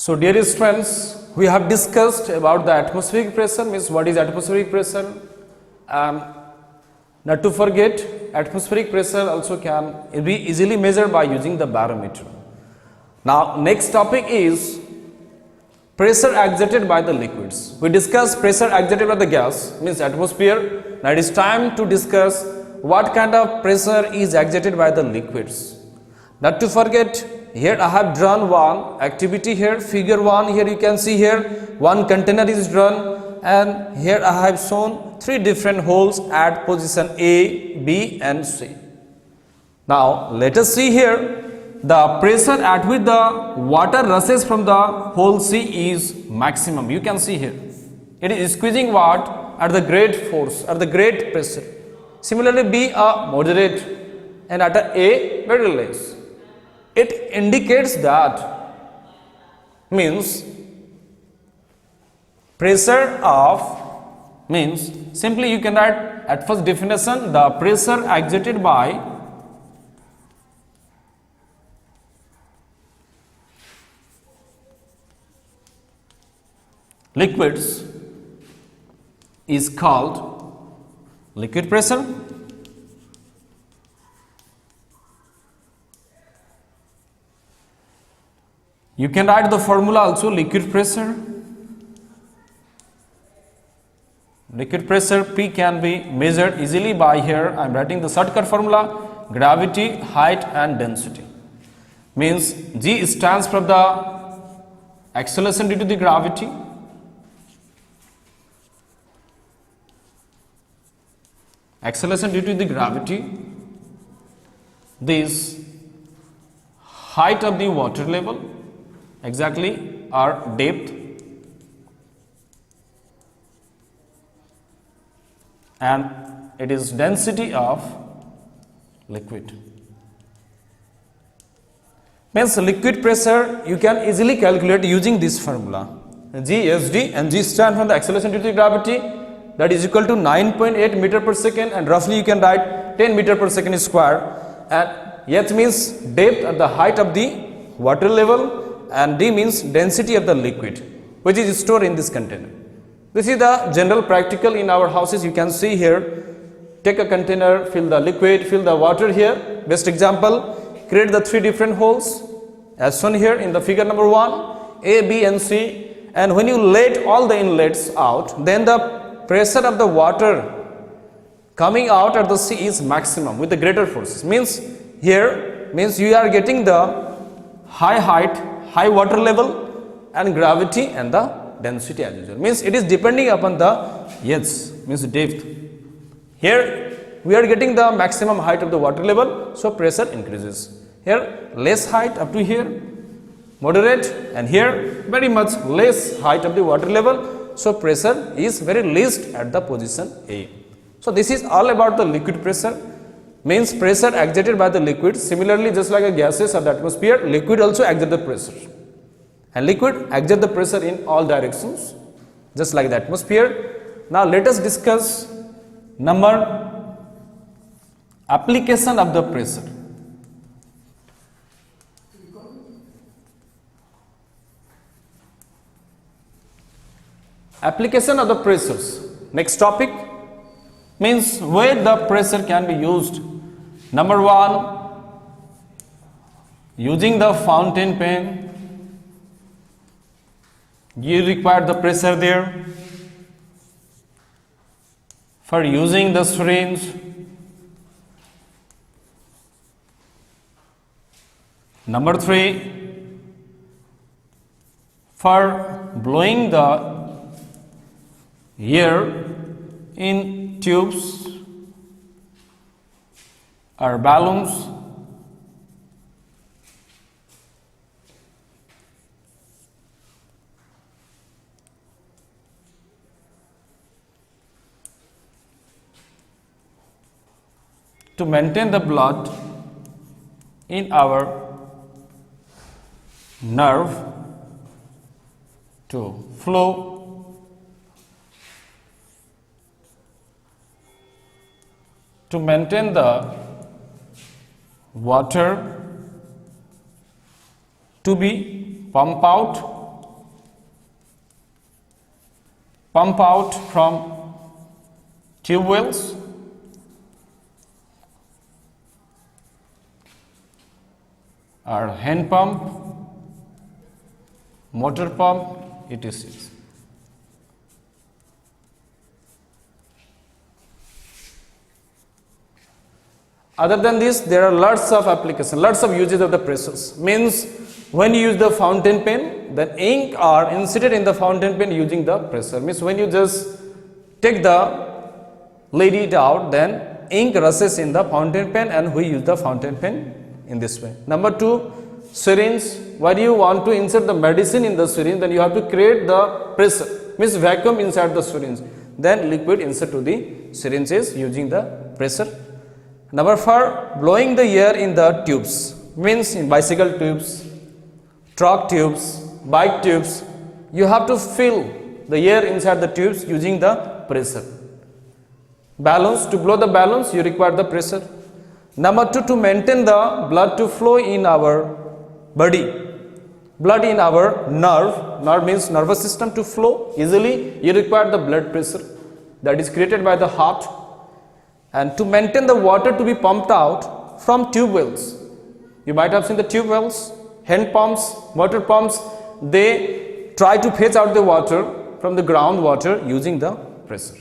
So dear students, we have discussed about the atmospheric pressure, means what is atmospheric pressure, and not to forget, atmospheric pressure also can be easily measured by using the barometer. Now next topic is pressure exerted by the liquids. We discussed pressure exerted by the gas, means atmosphere. Now it is time to discuss what kind of pressure is exerted by the liquids. Not to forget, here I have drawn one activity here, figure 1, here you can see here one container is drawn, and here I have shown 3 different holes at position A, B and C. Now let us see here, the pressure at which the water rushes from the hole C is maximum. You can see here, it is squeezing what at the great force, at the great pressure. Similarly B a moderate, and at A very less. It indicates that, means pressure of, means simply you can write at first definition, the pressure exerted by liquids is called liquid pressure. You can write the formula also, liquid pressure. Liquid pressure P can be measured easily by, here I am writing the shortcut formula, gravity, height and density. Means G stands for the acceleration due to the gravity, acceleration due to the gravity, this height of the water level, exactly or depth, and it is density of liquid. Means liquid pressure you can easily calculate using this formula, GSD, and G stand for the acceleration due to gravity, that is equal to 9.8 meter per second, and roughly you can write 10 meter per second square, and H means depth at the height of the water level, and D means density of the liquid which is stored in this container. This is the general practical in our houses. You can see here, take a container, fill the liquid, fill the water here. Best example, create the 3 different holes as shown here in the figure number 1, A, B and C, and when you let all the inlets out, then the pressure of the water coming out at the C is maximum with the greater forces. Means here, means you are getting the high height, high water level and gravity and the density as usual. Means it is depending upon the H, means depth. Here we are getting the maximum height of the water level, so pressure increases. Here less height up to here, moderate, and here very much less height of the water level, so pressure is very least at the position A. So this is all about the liquid pressure, means pressure exerted by the liquid. Similarly, just like a gases or the atmosphere, liquid also exert the pressure, and liquid exert the pressure in all directions just like the atmosphere. Now let us discuss number application of the pressure. Application of the pressures. Next topic, means where the pressure can be used. Number 1, using the fountain pen, you require the pressure there. For using the syringe, number 3, for blowing the air in tubes or balloons. To maintain the blood in our nerve to flow, to maintain the water to be pumped out pump out from tube wells, or hand pump, motor pump, etc. Other than this, there are lots of applications, lots of uses of the pressures. Means when you use the fountain pen, then ink are inserted in the fountain pen using the pressure. Means when you just take the lid out, then ink rushes in the fountain pen, and we use the fountain pen in this way. Number 2, syringe. When you want to insert the medicine in the syringe, then you have to create the pressure, means vacuum inside the syringe. Then liquid insert to the syringes using the pressure. Number 4, blowing the air in the tubes, means in bicycle tubes, truck tubes, bike tubes, you have to fill the air inside the tubes using the pressure. Balloons, to blow the balloons, you require the pressure. Number 2, to maintain the blood to flow in our body, blood in our nerve means nervous system to flow easily, you require the blood pressure that is created by the heart. And to maintain the water to be pumped out from tube wells, you might have seen the tube wells, hand pumps, motor pumps, they try to fetch out the water from the groundwater using the pressure.